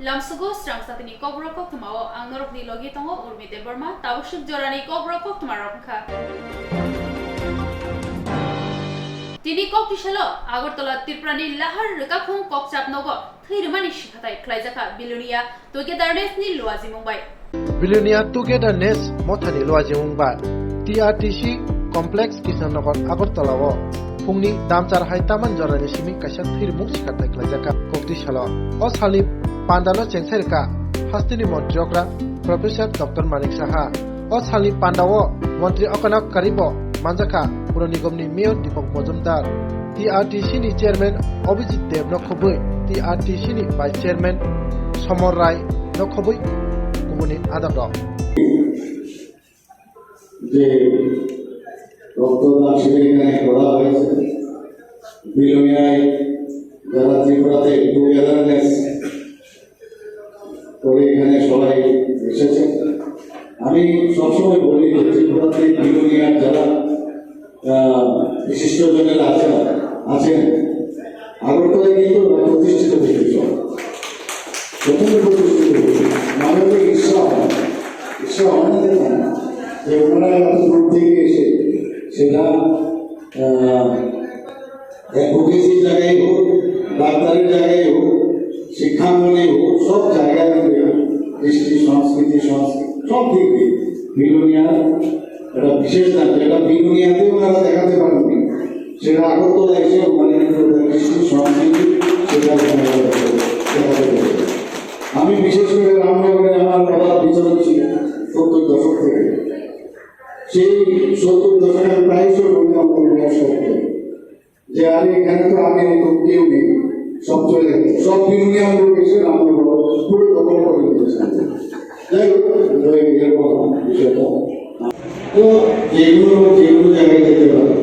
Lamsugo Swrangchati ni Kokborok Koktwma o ang norok ni logi tongo Urmi Debbarma tawshik jorani Kokborok Koktwma rokha. Tini Koktisalo Agartala Tiprani Lahar Rekakhung Kokchapnogo Thirmani Shikhatai Klaijaka Bilunia Togetherness ni Luazi Mumbai. Bilunia Togetherness Mothani Luazi Mumbai. TRTC Complex Kisanagar Agartala o Pungni Damchar Haitaman Jorani Simi Kashan Thirmuk Shikhatai Klaijaka Koktisalo o Salib Pandalo Chengserka Hastini Montiogra Professor Dr. Manik Saha o Salib Pandawo Montri Okanak Karibo Manjaka Puronigomni Mayor Dipok Mojumdar TRTC ni Chairman Obijit Dev Nokhobui TRTC ni Vice Chairman Somor Rai Nokhobui Kumuni Adabro যে রক্তদান শিবির এখানে করা হয়েছে বিলোনিয়ায় যারা ত্রিপুরাতে togetherness করে এখানে সবাই এসেছে। আমি সবসময় বলি যে ত্রিপুরাতে বিলোনিয়ার যারা বিশিষ্টজনেরা আছেন আগরতলায় কিন্তু প্রতিষ্ঠিত হয়েছে প্রথমে প্রতিষ্ঠিত হয়েছে মানবিক ঈর্ষা অন্যদের না যে ওনারা এত দূর থেকে এসে সেটা অ্যাডভোকেসির জায়গায় হোক ডাক্তারের জায়গায় হোক শিক্ষাঙ্গনে হোক সব জায়গায় কৃষ্টি সংস্কৃতি সব দিক দিয়ে বিলোনিয়ার একটা বিশেষ দাম যেটা বিলোনিয়াতে ওনারা দেখাতে পারেননি সেটা আগরতলা এসে ওখানে কৃষ্টি সংস্কৃতি সেটা দেখাতে পারে। আমি বিশেষ করে রামনগরে আমার বাবার বিচরণ ছিল 70 দশক থেকে সেই 70 দশকের প্রায়শই বলি আমার যে আরে এখানে তো আগে কেউ নেই সব চলে গেছে সব বিলোনিয়ার লোক এসে রামনগর পুরো দখল করে নিয়েছে। যাই হোক এরকম বিষয়টা তো যেগুলো জায়গায় যেতে পারে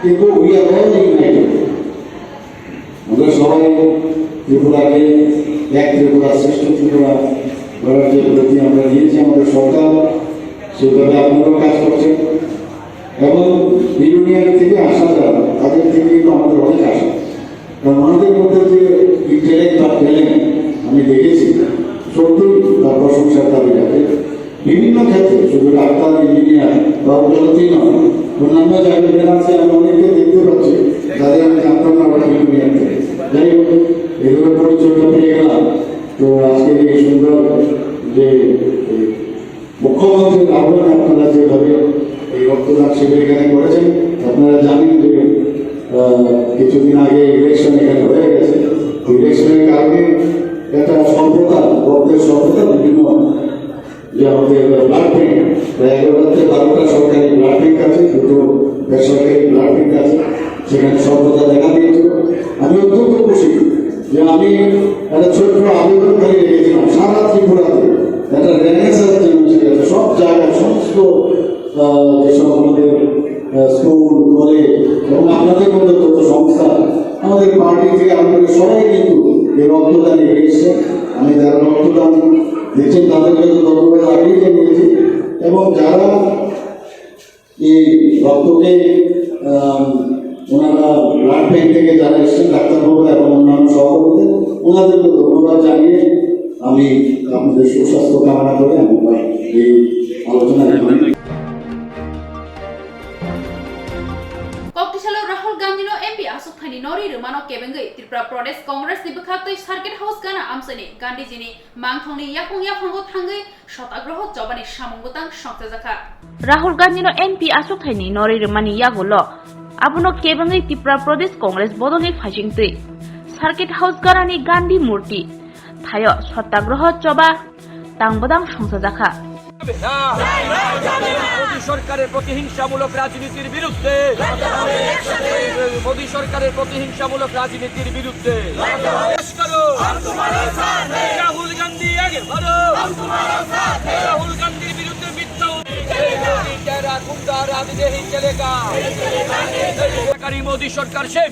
কিন্তু উই আর অল ইউনাইটেড আমরা সবাই ত্রিপুরাকে এক ত্রিপুরা শ্রেষ্ঠ ত্রিপুরা গড়ার যে প্রতি আমরা নিয়েছি আমাদের সরকার সেভাবে আপনারাও কাজ করছেন এবং বিলোনিয়ার থেকে আসা যারা তাদের থেকে কিন্তু আমাদের অনেক আশা কারণ আমাদের মধ্যে যে ইন্টেলেক্ট বা ট্যালেন্ট আমি দেখেছি সত্যি তার প্রশংসার দাবি রাখে বিভিন্ন ক্ষেত্রে শুধু ডাক্তার ইঞ্জিনিয়ার বা উন্নতি নয় অন্যান্য জায়গায় আছে আমি অনেককে দেখতে পাচ্ছি যাদের আমি জানতাম না ওরা বিলোনিয়ার থেকে। যাই হোক এগুলোর পরিচয়টা পেয়ে গেলাম তো আজকে এই সুন্দর যে মুখ্যমন্ত্রীর আহ্বানে আপনারা যেভাবে এই রক্তদান শিবির এখানে করেছেন আপনারা জানেন যে কিছুদিন আগে ইলেকশন এখানে হয়ে গেছে ইলেকশনের কারণে একটা স্বল্পতা রক্তের স্বল্পতা বিভিন্ন যে আমাদের ব্লাড ব্যাংক প্রায় 11টা থেকে 12টা সরকারি ব্লাড ব্যাংক আছে দুটো বেসরকারি ব্লাড ব্যাংক আছে সেখানে স্বল্পতা দেখা দিয়েছিল। আমি অত্যন্ত খুশি যে আমি একটা ছোট্ট আবেদনকারী রেখেছিলাম সারা ত্রিপুরাতে একটা রেনেসাঁস জিনিস আছে সব জায়গায় সমস্ত যেসব আমাদের স্কুল কলেজ এবং আপনাদের মধ্যে যত সংস্থা আমাদের পার্টি থেকে আমাদের সবাই কিন্তু এই রক্তদান এসেছে। আমি যারা রক্তদান দিচ্ছেন তাদেরকে তো ধন্যবাদ আগেই জানিয়েছি এবং যারা এই রক্তকে ওনারা ব্লাড ব্যাংক থেকে যারা এসেছেন ডাক্তারবাবু এবং অন্যান্য সহকর্মীদের ওনাদেরকে ধন্যবাদ জানিয়ে আমি আপনাদের সুস্বাস্থ্য কামনা করে আমি এই আলোচনায় Koktisalo Rahul Gandhi no MP Asuk Thani Nori Rumano Kebengai Tripura Pradesh Congress ni Bukhaktoi Circuit House Gana Amsani Gandhi Jini Mangthongni Yapung Yaphango Thangai Shotagroho Jobani Shamungutang Shongtejaka Rahul Gandhi no MP Asuk Thani Nori Rumani Yagulo Abuno Kebengai Tripura Pradesh Congress Bodoni Phajingtui Circuit House Gana ni Gandhi Murti Thayo Shotagroho Joba Tangbodang Shongtejaka Modi সরকারের প্রতিহিংসামূলক রাজনীতির বিরুদ্ধে মোদী সরকারের প্রতিহিংসামূলক রাজনীতির বিরুদ্ধে রাহুল গান্ধী আগে ভারত রাহুল গান্ধীর বিরুদ্ধে মিথ্যা গুন্ডা রাজনীতি চলেগা মোদী সরকার শেষ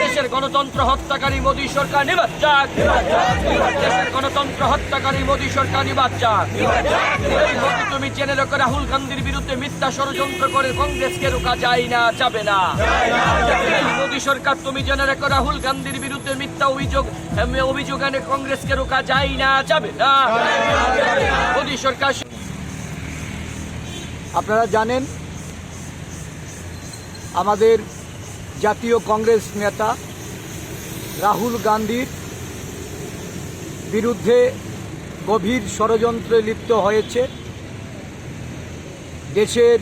দেশের গণতন্ত্র হত্যাকারী মোদী সরকার নিবাদ যাক দেশের গণতন্ত্র হত্যাকারী মোদী সরকার নিবাদ যাক তুমি জেনে রাখো রাহুল গান্ধীর বিরুদ্ধে মিথ্যা ষড়যন্ত্র করে কংগ্রেসকে রোকা যায় না যাবে না মোদী সরকার তুমি জেনে রাখো রাহুল গান্ধীর বিরুদ্ধে বিরুদ্ধে মিথ্যা অভিযোগ এনে কংগ্রেসকে রোকা যায় না, যাবে না। মোদী সরকার, আপনারা জানেন আমাদের জাতীয় কংগ্রেস নেতা রাহুল গান্ধীর বিরুদ্ধে গভীর ষড়যন্ত্রে লিপ্ত হয়েছে। দেশের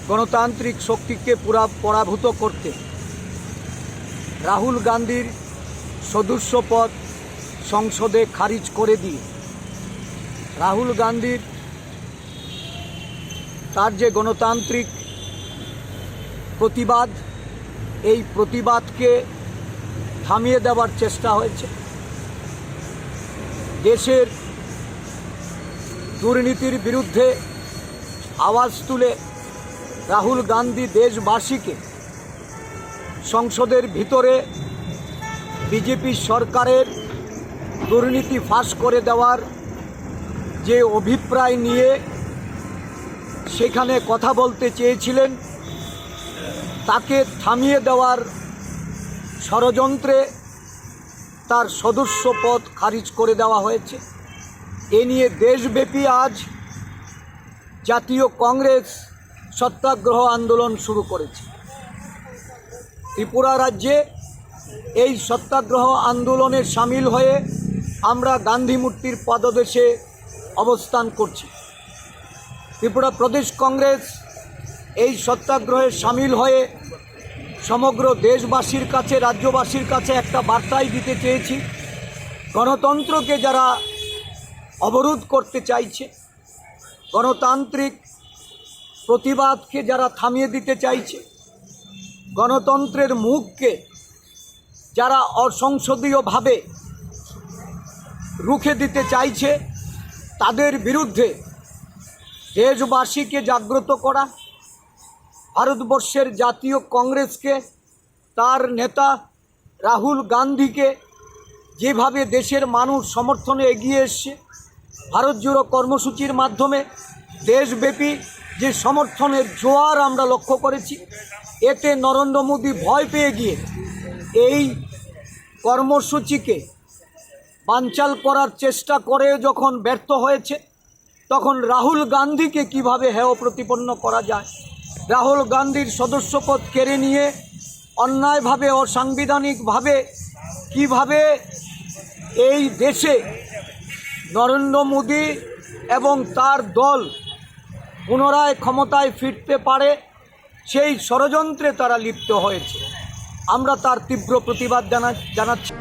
গণতান্ত্রিক শক্তিকে পরাভূত করতে রাহুল গান্ধীর সদস্যপদ সংসদে খারিজ করে দিয়ে রাহুল গান্ধীর তার যে গণতান্ত্রিক প্রতিবাদ, এই প্রতিবাদকে থামিয়ে দেওয়ার চেষ্টা হয়েছে। দেশের দুর্নীতির বিরুদ্ধে আওয়াজ তুলে রাহুল গান্ধী দেশবাসীকে সংসদের ভিতরে বিজেপি সরকারের দুর্নীতি ফাঁস করে দেওয়ার যে অভিপ্রায় নিয়ে সেখানে কথা বলতে চেয়েছিলেন, তাকে থামিয়ে দেওয়ার ষড়যন্ত্রে তার সদস্য পদ খারিজ করে দেওয়া হয়েছে। এ নিয়ে দেশব্যাপী আজ জাতীয় কংগ্রেস সত্যাগ্রহ আন্দোলন শুরু করেছে। ত্রিপুরা রাজ্যে এই সত্যাগ্রহ আন্দোলনে সামিল হয়ে আমরা গান্ধী মূর্তির পাদদেশে অবস্থান করছি। ত্রিপুরা প্রদেশ কংগ্রেস এই সত্যাগ্রহে সামিল হয়ে সমগ্র দেশবাসীর কাছে, রাজ্যবাসীর কাছে একটা বার্তাই দিতে চেয়েছি। গণতন্ত্রকে যারা অবরোধ করতে চাইছে, গণতান্ত্রিক প্রতিবাদকে যারা থামিয়ে দিতে চাইছে, গণতন্ত্রের মুখকে যারা অসংসদীয়ভাবে রুখে দিতে চাইছে, তাদের বিরুদ্ধে দেশবাসীকে জাগ্রত করা, ভারতবর্ষের জাতীয় কংগ্রেসকে, তার নেতা রাহুল গান্ধীকে যেভাবে দেশের মানুষ সমর্থনে এগিয়ে এসছে, ভারত জোড়ো কর্মসূচির মাধ্যমে দেশব্যাপী যে সমর্থনের জোয়ার আমরা লক্ষ্য করেছি, এতে নরেন্দ্র মোদী ভয় পেয়ে গিয়ে এই কর্মসূচিকে বানচাল করার চেষ্টা করে যখন ব্যর্থ হয়েছে, তখন রাহুল গান্ধীকে কিভাবে হেয় প্রতিপন্ন করা যায়, রাহুল গান্ধীর সদস্যপদ কেড়ে নিয়ে অন্যায়ভাবে, অসাংবিধানিকভাবে কিভাবে এই দেশে নরেন্দ্র মোদী এবং তার দল পুনরায় ক্ষমতায় ফিরতে পারে, সেই ষড়যন্ত্রে তারা লিপ্ত হয়েছে। আমরা তার তীব্র প্রতিবাদ জানাচ্ছি।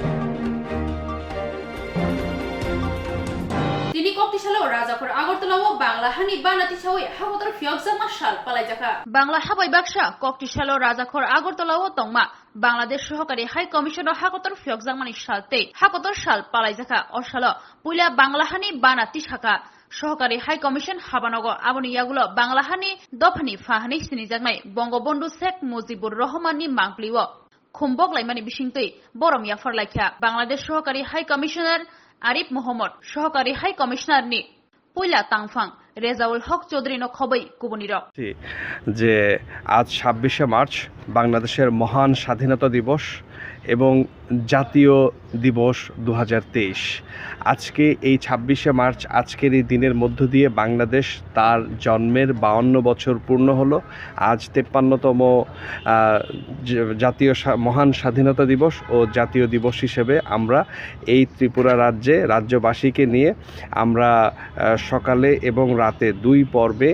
তিনি কক্টিশাল ও রাজাপুর আগরতলা ও বাংলা হানি বানাতি ছাওয়ে হাগতর ফিয়কজাং মাসাল পালাই জাকা বাংলা হাবাই বাক্সা কক্টিশাল ও রাজাখর আগরতলা ও তংমা বাংলাদেশ সহকারী হাই কমিশন ও হাগতর ফিয়কজাং মানি সালতে হাগতর সাল পালাই জাকা অসাল পুইলা বাংলা হানি বানাতি ছাকা সহকারী হাই কমিশন হাবানগ আবনি ইয়াগুলো বাংলা হানি দফানি ফাহানি সিনিজাংনাই বঙ্গবন্ধু শেখ মুজিবুর রহমাননি মাংপ্লিও খুমবক লাইমানি বিশিংতৈ বরমিয়া ফরলাইখা বাংলাদেশ সহকারী হাই কমিশনার আরিফ মোহাম্মদ সহকারী হাই কমিশনারনি পয়লা তাংফাং রেজাউল হক চৌধুরী খবই কুবনির যে আজ ২৬শে মার্চ বাংলাদেশের মহান স্বাধীনতা দিবস এবং জাতীয় দিবস ২০২৩। আজকে এই ২৬শে মার্চ, আজকের এই দিনের মধ্য দিয়ে বাংলাদেশ তার জন্মের ৫২ বছর পূর্ণ হলো। আজ ৫৩তম জাতীয় মহান স্বাধীনতা দিবস ও জাতীয় দিবস হিসেবে আমরা এই ত্রিপুরা রাজ্যে রাজ্যবাসীকে নিয়ে আমরা সকালে এবং রাতে ২ পর্বে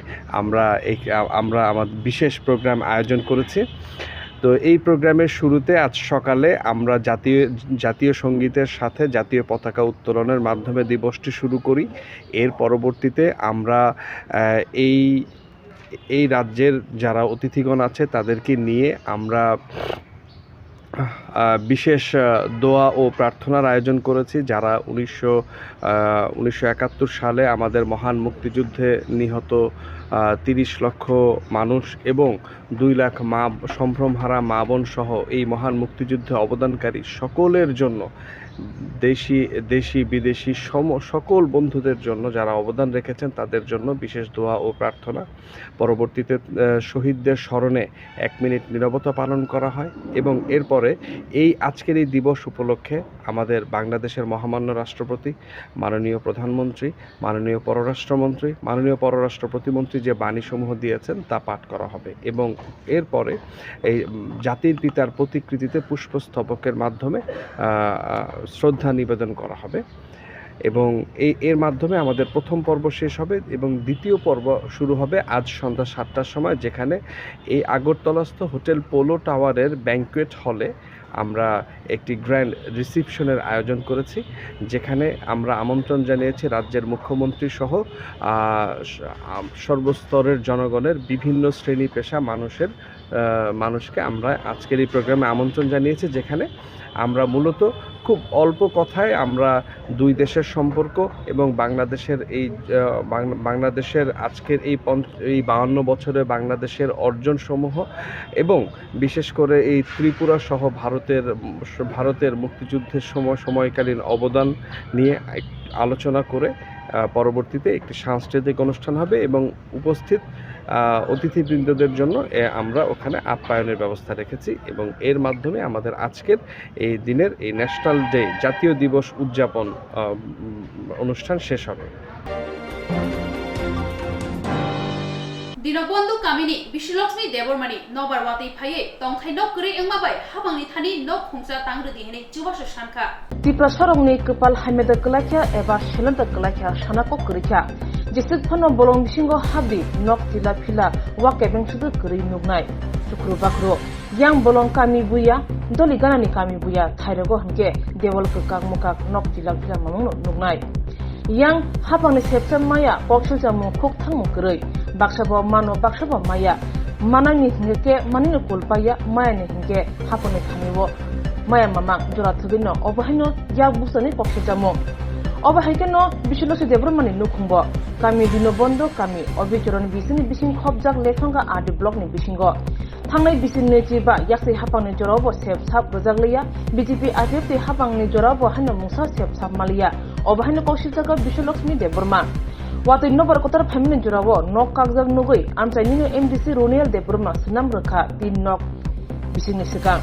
আমরা আমাদের বিশেষ প্রোগ্রাম আয়োজন করেছি। তো এই প্রোগ্রামের শুরুতে আজ সকালে আমরা জাতীয় সঙ্গীতের সাথে জাতীয় পতাকা উত্তোলনের মাধ্যমে দিবসটি শুরু করি। এর পরবর্তীতে আমরা এই রাজ্যের যারা অতিথিগণ আছে তাদেরকে নিয়ে আমরা বিশেষ দোয়া ও প্রার্থনার আয়োজন করেছি, যারা 1971 সালে আমাদের মহান মুক্তিযুদ্ধে নিহত 30 লক্ষ মানুষ এবং 2 লাখ সম্ভ্রমহারা মা বোন সহ এই মহান মুক্তিযুদ্ধে অবদানকারী সকলের জন্য দেশি বিদেশি সকল বন্ধুদের জন্য যারা অবদান রেখেছেন তাদের জন্য বিশেষ দোয়া ও প্রার্থনা। পরবর্তীতে শহীদদের স্মরণে 1 মিনিট নীরবতা পালন করা হয় এবং এরপরে আজকের এই দিবস উপলক্ষে আমাদের বাংলাদেশের মহামান্য রাষ্ট্রপতি, মাননীয় প্রধানমন্ত্রী, মাননীয় পররাষ্ট্রমন্ত্রী, মাননীয় পররাষ্ট্র প্রতিমন্ত্রী যে বাণীসমূহ দিয়েছেন তা পাঠ করা হবে এবং এরপরে এই জাতির পিতার প্রতিকৃতিতে পুষ্পস্তবকের মাধ্যমে শ্রদ্ধা নিবেদন করা হবে এবং এর মাধ্যমে আমাদের প্রথম পর্ব শেষ হবে এবং দ্বিতীয় পর্ব শুরু হবে আজ সন্ধ্যা 7টার সময়, যেখানে এই আগরতলাস্থ হোটেল পোলো টাওয়ারের ব্যাংকুয়েট হলে আমরা একটি গ্র্যান্ড রিসিপশনের আয়োজন করেছি, যেখানে আমরা আমন্ত্রণ জানিয়েছি রাজ্যের মুখ্যমন্ত্রী সহ সর্বস্তরের জনগণের বিভিন্ন শ্রেণী পেশা মানুষকে আমরা আজকের এই প্রোগ্রামে আমন্ত্রণ জানিয়েছি, যেখানে আমরা মূলত খুব অল্প কথায় আমরা দুই দেশের সম্পর্ক এবং বাংলাদেশের আজকের এই 52 বছরে বাংলাদেশের অর্জনসমূহ এবং বিশেষ করে এই ত্রিপুরা সহ ভারতের মুক্তিযুদ্ধের সময়কালীন অবদান নিয়ে আলোচনা করে পরবর্তীতে একটি সাংস্কৃতিক অনুষ্ঠান হবে এবং উপস্থিত অতিথিবৃন্দদের জন্য আমরা ওখানে আপ্যায়নের ব্যবস্থা রেখেছি এবং এর মাধ্যমে আমাদের আজকের এই দিনের এই ন্যাশনাল ডে জাতীয় দিবস উদযাপন অনুষ্ঠান শেষ হবে। দীনবন্ধু কামিনী বিশ্বলক্ষ্মী দেববর্মানি নবার ওয়াতি ফাইয়ে তংखाय नक गरै एंमाबाय हाबांनि थानि नक खुंसा तांग्रोदि हेने जुबासो सानखा त्रिपुरा सरंनि कपाल हामेदा कलाख्या एबा शेलन्ता कलाख्या सानाको करिख्या जिसित फनो बोलं बिसिंगो हाबि नक तिला फिला वाकेबें सुदु गरै नुगनाय सुख्रु बाख्रु yang बोलं कामी बुया दलि गानानि कामी बुया थाइरगो हनके देवल ककाक मुकाक नक तिला फिला मामुं नुगनाय yang हाबांनि सेबसा माया पक्सुजा मु खुक थांमु गरै बाक्साबो मानो बाक्साबो माया मानानि हिंगे मानिनो कोलपाया मायानि हिंगे हापने थानिबो माया मामा जरा थुबिनो अबहायनो या बुसनि पक्षजामो अबहायकेनो बिशुलसि देब्रमानि नुखुंबो कामी दिनो बन्द कामी अबिचरन बिसिनि बिसिं खबजाक लेखंगा आदि ब्लकनि बिसिंगो थांनाय बिसिनि जिबा याक्सै हापांनि जरावबो सेब साब रजागलिया बीजेपी आरपीएफ हापांनि जरावबो हानो मुसा सेब साब मालिया अबहायनो पक्षजागा बिशुलक्ष्मी देबबर्मा वातै नबर कतार फेमिनि जरावो नक कागजाक नुगै आमचाइनिनो एमडीसी रोनियल देबबर्मा सुनाम रखा 3 नक बिसिनि सिगां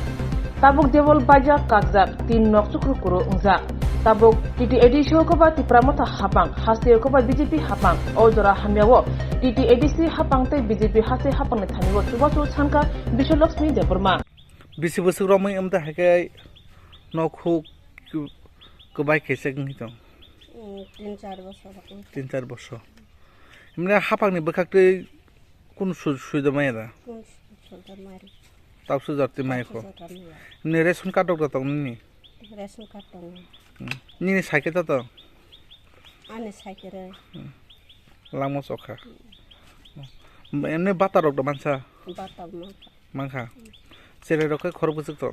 ताबुक देवल बाजा कागजाक 3 नक चुक्रु कुरो उंजा ताबुक टीटी एडीसी होकबा तिप्रामथा हापां हासे होकबा बीजेपी हापां औजरा हामियावो टीटी एडीसी हापां तै बीजेपी हासे हापांनि थानिबो चुबाचु सानका बिशुलक्ष्मी देबबर्मा बिसि बोसोराव एमदा हाके नखौ गोबाय केसे गंहितं 3-4 বছর এমনি হাপাংনি বখাকতে কোন সুবিধা মায়েরা তাও সুজাতে মাইখো এমনি রেশন কার্ড দত নি রেশন কার্ড নি সাইকেল দত আনে সাইকেল লামো চখা এমনি বাতা রক মানসা বাতা মাংখা সেরে রকে খরবুজক তো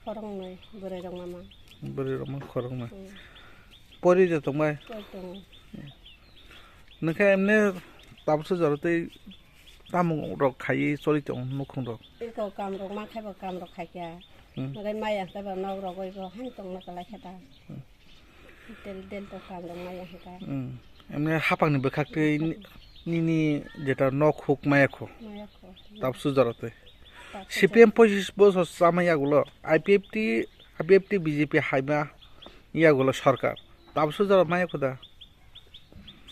খরং নয় বরে রং মামা খরং মা পরি যেত মাই নখা এমনি তাবসু জরতে তামুং রক খাই চলিত নখুং রক একো কাম রক মা খাইব কাম রক খাইয়া নগাই মায়া খাইব নক রক গইব হান তং নক লাই খাতা দেল তো কাম রক মায়া খাতা এমনি হাপাংনি বখাকতে নিনি যেটা নখ হুক মায়াখো তাবসু জরতে সিপিএম 25 বছর সামাইয়াগুলো আইপিএফটি বিজেপি হাইবা ইয়াগুলো সরকার তাবসু জর মায়াখোদা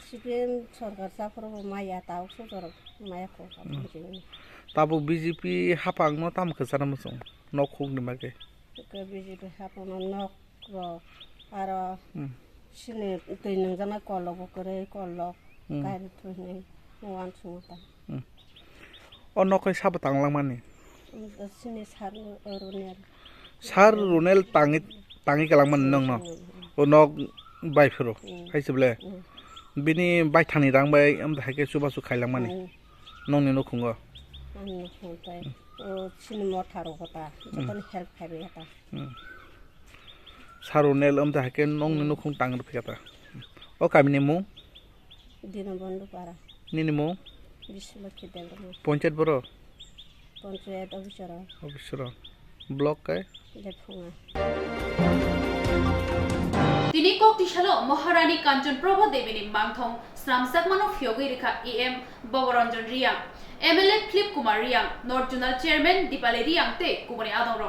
সিপিএম সরকার সাফর মায়া তাবসু জর মায়াখো তাবু বিজেপি হাপাং ন তামখো জানা মসং নখ হুক নিমাকে বিজেপি হাপাং নখ র আর সিনে তৈ নংজানা কলব করে কলব গায়র থুনি ওয়ান সুমতা অনকই সাব তাংলাং মানি সিনে सार रुनेल तांगी गलांगमोन नों न उनक बायफोरो खायसोब्ले बिनि बायथानि रांबाय ओमफ्राय सुबासु खायलांमानि नंनि नखुंगो आंनि नखुंबाय ओ सिनेमा थारो हता जतन हेल्प खायबाय हता सार रुनेल ओमफ्राय नंनि नखुं तांग फियाता ओ कामिनि मु दिनबन्धु पारा निनि मु बिशुलक्ष्मी देबबर्मा पंचायत बरो पंचायत अफिसर ब्लॉक काय Debbarma তিনি কক্তিশালো মহারানী কাঞ্চন প্রভা দেবীনি মাংথং স্রামসাকমানো ফিয়োগৈ রেখা এম ববরঞ্জন Reang MLA Philip Kumar Reang north zonal chairman Dipali Reang তে কুমানি আদংর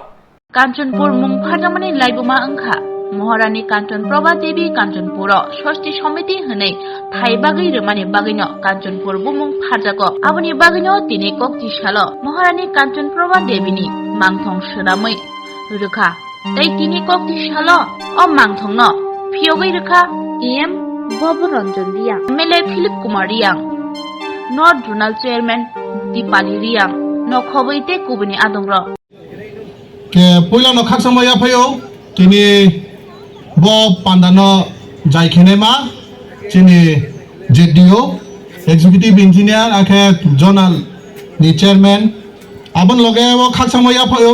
কাঞ্চনপুর মুংফারজামানি লাইবুমা अंखा महारानी कांचन प्रभा देवी कांचनपुर षष्ठी समिति हनै थाइबागै रमानि बागैनो कांचनपुर बुमुं फारजाको आबनि बागैनो तिनि कक्तिशालो महारानी कांचन प्रभा देवीनि मांथं सोनामै रुखा तै तिनि कक्तिशालो अ मांथंनो फियोगै रुखा एम बबरंजन रियां एमएलए फिलिप कुमार रियां नर्थ जोनाल चेयरमैन दीपाली रियां नखबैते कुबनि आदंग्र के पहिला खाकसामाया फैयो तिनी ब पान्दानो जायखेनेमा तिनी जेडीओ एक्जिक्यूटिव इंजिनियर आखे जोनाल नि चेयरमैन आबन लगे वो खाकसामाया फैयो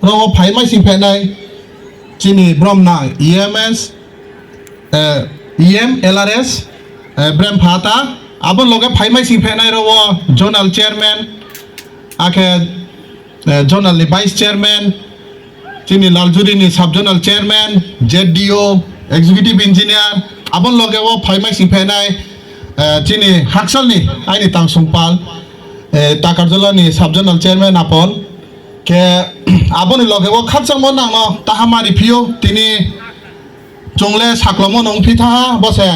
रो फाइमाइ सिफेनाय तिनी ब्रह्मना ईएमएस ईएम एलआरएस ब्रेम फाता आबन लगे फाइमाइ सिफेनाय रो जोनाल चेयरमैन आखे जोनाल नि वाइस चेयरमैन तिनी लालजुरी sub zonal chairman JDO executive engineer आबन लगे वो फाइमाइ सिफेनाय तिनी हाकसलनि आइनि तांसुंपाल ताकारजलानि सब जोनाल चेयरमैन आपन के आबन लगे वो खाकसामो नांनो ताहामारि फियो तिनी चंगले साक्लमो नंफिथा बसे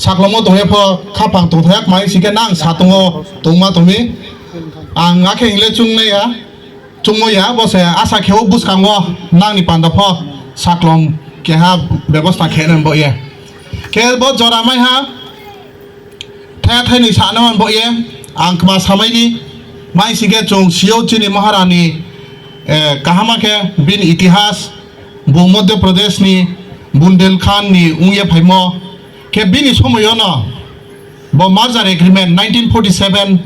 साक्लमो दहेफो खापां तोथायाक माइ सिके नां सातंगो तंगमा तंगि आं आखे इंले चुंगनाया चुंगया बसे आशा खेव बुसखांगो नांनि पान्दाफ साक्लम केहा व्यवस्था खेनन बये के ब जरामाय हा थे थैनि सानमन बये आं मा सामायनि माइ सिके चंग सियो चिनि महारानी काहामा के बिन इतिहास बु मध्य प्रदेश नि बुंदेलखंडनि उंगे फाइमो के बिनि समयो न ब मार्जार एग्रीमेंट 1947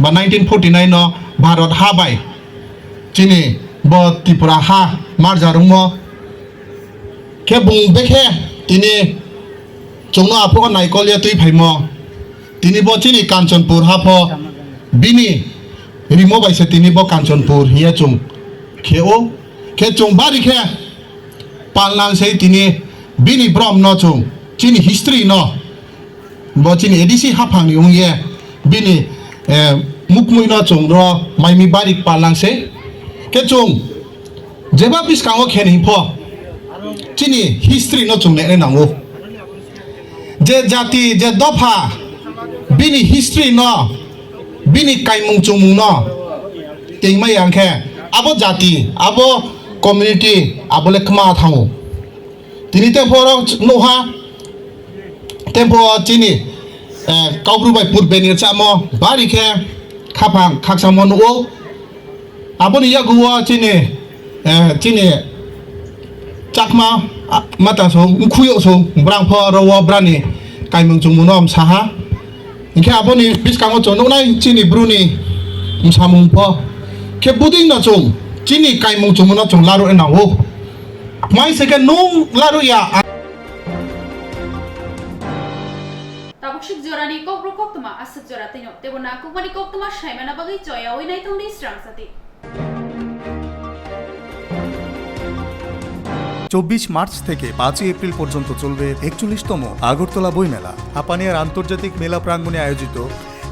बा 1949 न भारत हाबाय चिनि ब त्रिपुरा हा मार्जारुंमो के बुं बेखे तिनि चंगनो आफो नायकलिया तुइ फाइमो तिनि ब चिनि कांचनपुर हाफो बिनि रिमो बाइसे तिनि ब कांचनपुर हिया चुं खेओ के चुं बारि खे पालनां से तिनि बिनि ब्रह्म न चुं चिनि हिस्ट्री न ब चिनि एडिसी हाफांनि उंगे बिनि मुकमुइ न चुं र माइमि बारि पालनां से के चुं जेबा बिसकांगो खेनि फ चिनि हिस्ट्री न चुं ने नांगो जे जाति जे दफा बिनि हिस्ट्री न बिनि काइमुं चुमुं न तेंमाय आंखे आबो जाति आबो कम्युनिटी आबोले खमा थांगो तिनि तेम्पो नहा तेम्पो चिनि काउब्रुबाय पुरबेनि चामो बारिखे खाफां खाकसामो नो आबोनि यागुवा चिनि चिनि चाकमा मातासो खुयोसो ब्रांफो रवा ब्रानि काइमुं चुमुनम साहा इखे आबोनि बिसकांगो चनोनाय चिनि ब्रुनि मुसामुंफो के बुदिं न चुं चिनि काइमुं चुमुना चुं लारु एनावो माइ सेके नं लारु या ताबुकशिक जरानि कोकब्रोक कोक्तमा आसक जरा तैनो तेबना कुमानि कोक्तमा शाइमाना बागै जया ओइनाय थंनि स्रांगसाति 24 মার্চ থেকে 5 এপ্রিল পর্যন্ত চলবে 41তম আগরতলা বইমেলা হাপানিয়ার আন্তর্জাতিক মেলা প্রাঙ্গণে আয়োজিত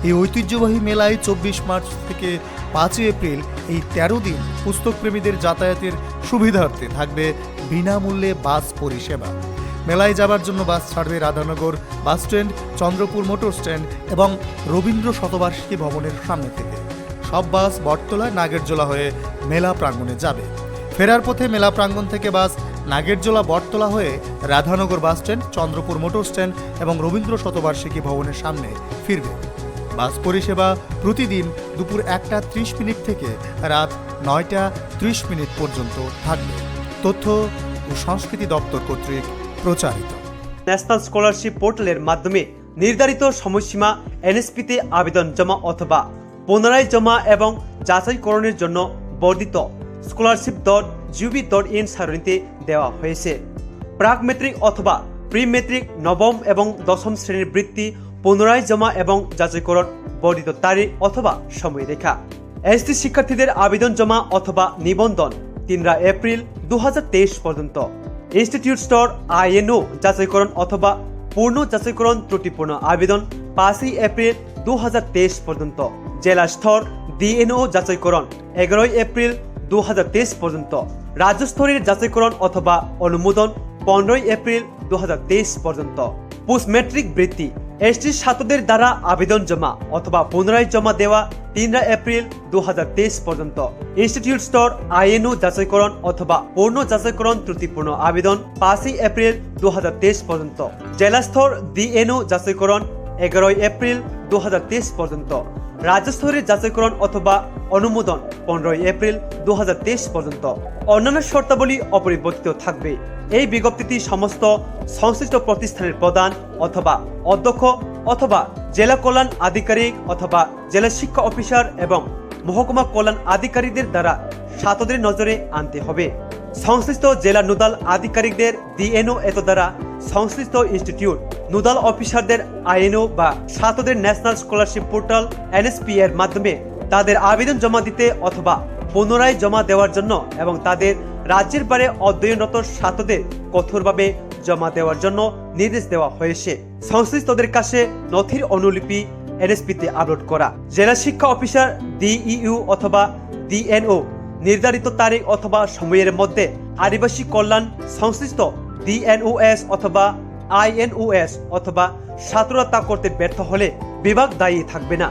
এই ঐতিহ্যবাহী মেলায় 24 মার্চ থেকে 5 এপ্রিল এই 13 দিন পুস্তকপ্রেমীদের যাতায়াতের সুবিধার্থে থাকবে বিনামূল্যে বাস পরিষেবা। মেলায় যাবার জন্য বাস ছাড়বে Radhanagar bus stand, Chandrapur motor stand এবং রবীন্দ্র শতবার্ষিকী ভবনের সামনে থেকে। সব বাস বটতলা নাগেরজোলা হয়ে মেলা প্রাঙ্গণে যাবে। ফেরার পথে মেলা প্রাঙ্গণ থেকে বাস নাগেরজোলা বটতলা হয়ে Radhanagar bus stand, Chandrapur motor stand এবং রবীন্দ্র শতবার্ষিকী ভবনের সামনে ফিরবে। বাস পরিষেবা প্রতিদিন দুপুর 1টা 30 মিনিট থেকে রাত 9টা 30 মিনিট পর্যন্ত থাকবে। তথ্য ও সংস্কৃতি দপ্তর কর্তৃক প্রচারিত। ন্যাশনাল স্কলারশিপ পোর্টালের মাধ্যমে নির্ধারিত সময়সীমা এনএসপিতে আবেদন জমা অথবা পুনরায় জমা এবং যাচাইকরণের জন্য বর্ধিত scholarship.gov.in সারণীতে দেওয়া হয়েছে। প্রাক মেট্রিক অথবা প্রি মেট্রিক নবম এবং দশম শ্রেণীর বৃত্তি পুনরায় জমা এবং যাচাইকরণ বর্ধিত তারিখ অথবা সময়রেখা। এসটি শিক্ষার্থীদের আবেদন জমা অথবা নিবন্ধন 3 এপ্রিল 2023 পর্যন্ত। ইনস্টিটিউট স্তর INO যাচাইকরণ অথবা পূর্ণ যাচাইকরণ ত্রুটিপূর্ণ আবেদন 5 এপ্রিল 2023 পর্যন্ত। জেলা স্তর DNO যাচাইকরণ 11 এপ্রিল 2023 পর্যন্ত। রাজ্য স্তরের যাচাইকরণ অথবা অনুমোদন 15 এপ্রিল 2023 পর্যন্ত। পোস্ট ম্যাট্রিক বৃত্তি ST ছাত্রদের দ্বারা আবেদন জমা অথবা পুনরায় জমা দেওয়া 3 এপ্রিল 2023 পর্যন্ত। ইনস্টিটিউট স্তর INO যাচাইকরণ অথবা পূর্ণ যাচাইকরণ ত্রুটিপূর্ণ আবেদন 5 এপ্রিল 2023 পর্যন্ত। জেলা স্তর DNO যাচাইকরণ 11 এপ্রিল 2023 পর্যন্ত। রাজ্য স্তরের যাচাইকরণ অথবা অনুমোদন 15 এপ্রিল 2023 পর্যন্ত। অন্যান্য শর্তাবলী অপরিবর্তিত থাকবে। এই বিজ্ঞপ্তিটি সমস্ত সংশ্লিষ্ট প্রতিষ্ঠানের প্রধান অথবা অধ্যক্ষ অথবা জেলা কল্যাণ আধিকারিক অথবা জেলা শিক্ষা অফিসার এবং মহকুমা কল্যাণ আধিকারিকদের দ্বারা ছাত্রদের নজরে আনতে হবে। সংশ্লিষ্ট জেলা নোডাল আধিকারিকদের DNO এত দ্বারা সংশ্লিষ্ট ইনস্টিটিউট নোডাল অফিসারদের INO বা ছাত্রদের ন্যাশনাল স্কলারশিপ পোর্টাল NSP এর মাধ্যমে তাদের আবেদন জমা দিতে অথবা পুনরায় জমা দেওয়ার জন্য এবং তাদের রাজ্যের বাইরে অধ্যয়নরত ছাত্রদের কঠোরভাবে জমা দেওয়ার জন্য নির্দেশ দেওয়া হয়েছে। সংশ্লিষ্টদের কাছে নথির অনুলিপি NSP-তে আপলোড করা। জেলা শিক্ষা অফিসার DEU অথবা DNO নির্ধারিত তারিখ অথবা সময়ের মধ্যে আদিবাসী কল্যাণ সংশ্লিষ্ট DNOS অথবা INOS অথবা ছাত্ররা তা করতে ব্যর্থ হলে বিভাগ দায়ী থাকবে না।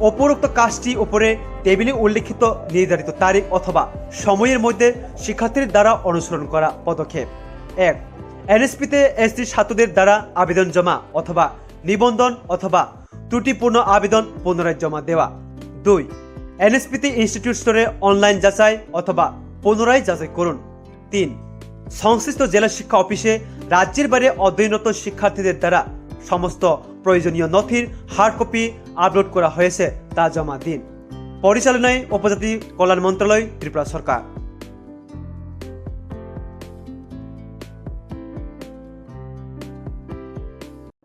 উপরোক্ত কাজটি উপরে টেবিলে উল্লেখিত নির্ধারিত তারিখ অথবা সময়ের মধ্যে শিক্ষার্থীদের দ্বারা অনুসরণ করা পদক্ষেপ। 1. NSP-তে ST ছাত্রদের দ্বারা আবেদন জমা অথবা নিবন্ধন অথবা ত্রুটিপূর্ণ আবেদন পুনরায় জমা দেওয়া। 2. NSP-তে ইনস্টিটিউট স্তরে অনলাইন যাচাই অথবা পুনরায় যাচাই করুন। 3. সংশ্লিষ্ট জেলা শিক্ষা অফিসে রাজ্যের বাইরে অধ্যয়নরত শিক্ষার্থীদের দ্বারা সমস্ত প্রয়োজনীয় নথির হার্ড কপি আপলোড করা হয়েছে তা জমা দিন। পরিচালনায় উপজাতি কল্যাণ মন্ত্রণালয়, ত্রিপুরা সরকার।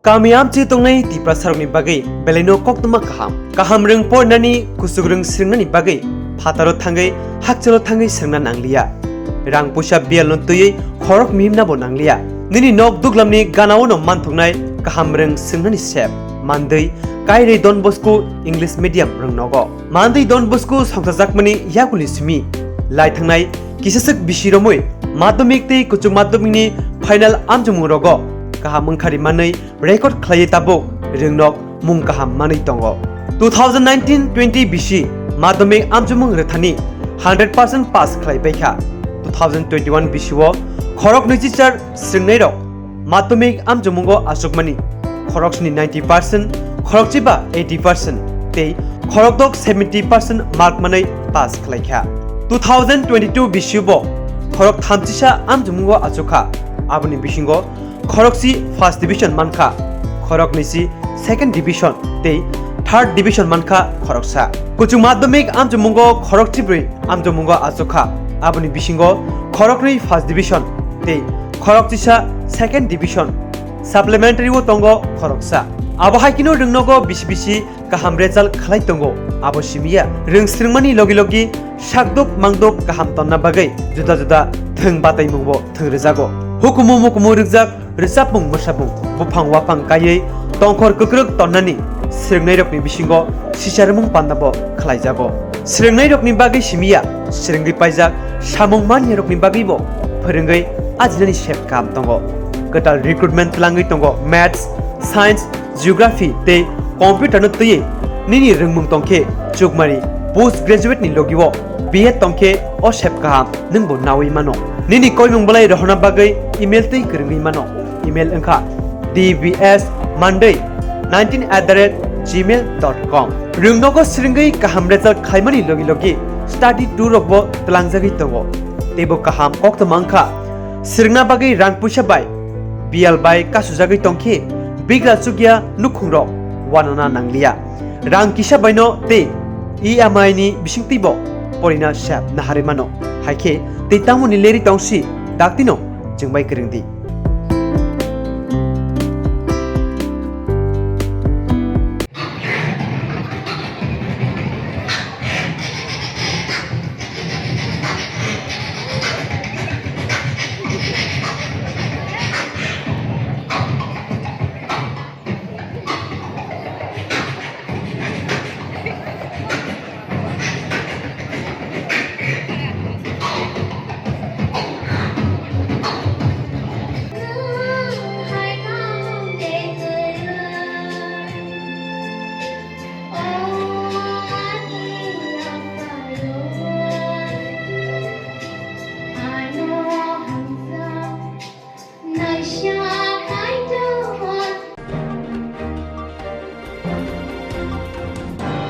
Kamiam ci tongnai ti prasarokni bagai beleno Koktwma kaham reng pornani kusugreng sringnani bagai phataro thangai hakchalo thangai srengna nanglia rang pusa bialno tuyei khorok mimna bo nanglia nini nok duglamni ganao no manthungnai kaham reng sringnani sep mandei kairei Don Bosco English medium reng nogo mandei Don Bosco songsajakmani yakuli simi lai thangnai kisasek bisiromoi madhyamik tei kuchuk madhyamikni final amjumung rogo kaham mungkhari manai record khlai tabo ringnok mung kaham manai tongo 2019-20 BC madhyamik amjumung rethani 100% pass khlai baikha 2021 BC wo khorok nichichar sringnai rok madhyamik amjumungo asukmani khoroksni 90% khorokchiba 80% tei khorokdok 70% mark manai pass khlaikha 2022 BC wo khorok thamchisa amjumungo asukha aboni bisingo খরকসি first division মানখা খরক নিসি second division তেই third division মানখা খরকসা কুচু Madhyamik আমজমুঙ্গ খরক চিব্রি আমজমুঙ্গ আচখা আবনি বিসিঙ্গ খরকনি first division তেই খরক চিসা second division supplementary ও তঙ্গ খরকসা আবহাই কিনো রংনগ বিসি বিসি কাহাম রেজাল্ট খালাই তঙ্গ আবসিমিয়া রং স্রিংমানি লগে লগে সাকদক মাংদক কাহাম তন্না বাগৈ जुदा जुदा थों बाताय मुंगबो थों रेजागो हुकुमु मुकुमु रिगजाक रिसाबुं मोसाबुं बुफां वाफां कायै तंखर कक्रक तन्नानि स्रिंगनाय रकनि बिसिंगो सिसारमुं पान्नाबो खलायजागो स्रिंगनाय रकनि बागै सिमिया स्रिंगै पाइजाक सामुं मानि रकनि बागैबो फोरोंगै आजिनानि सेफ काम दंगो गटाल रिक्रुटमेन्ट लांगै दंगो मैथ्स साइन्स जियोग्राफी ते कम्पिउटार न तयै निनि रोंमुं तंखे चुकमारि पोस्ट ग्रेजुएट नि लगिवो BA तंखे ओ सेफ काम नंगबो नावै मानो निनि कोइमुं बलाय रहना बागै इमेल तै गोरोङै मानो इमेल अंखा dbs19@gmail.com रोंनगो स्रिंगै काहाम रेजाल्ट खायमानि लगे लगे स्टाडी टूर रकबो तलांजागै दंगो तेबो काहाम कोक्तमा अंखा स्रिंगना बागै रां पुइसा बाय बियाल बाय कासुजागै तंखे बिग्रा सुगिया नुखुंरो वानना नांगलिया रां किसा बायनो ते EMI नि बिसिंतिबो परिना सेप नाहारे मानो हाइखे तेतामुनि लेरि तंसि दाक्तिनो जोंबाय गोरोंदि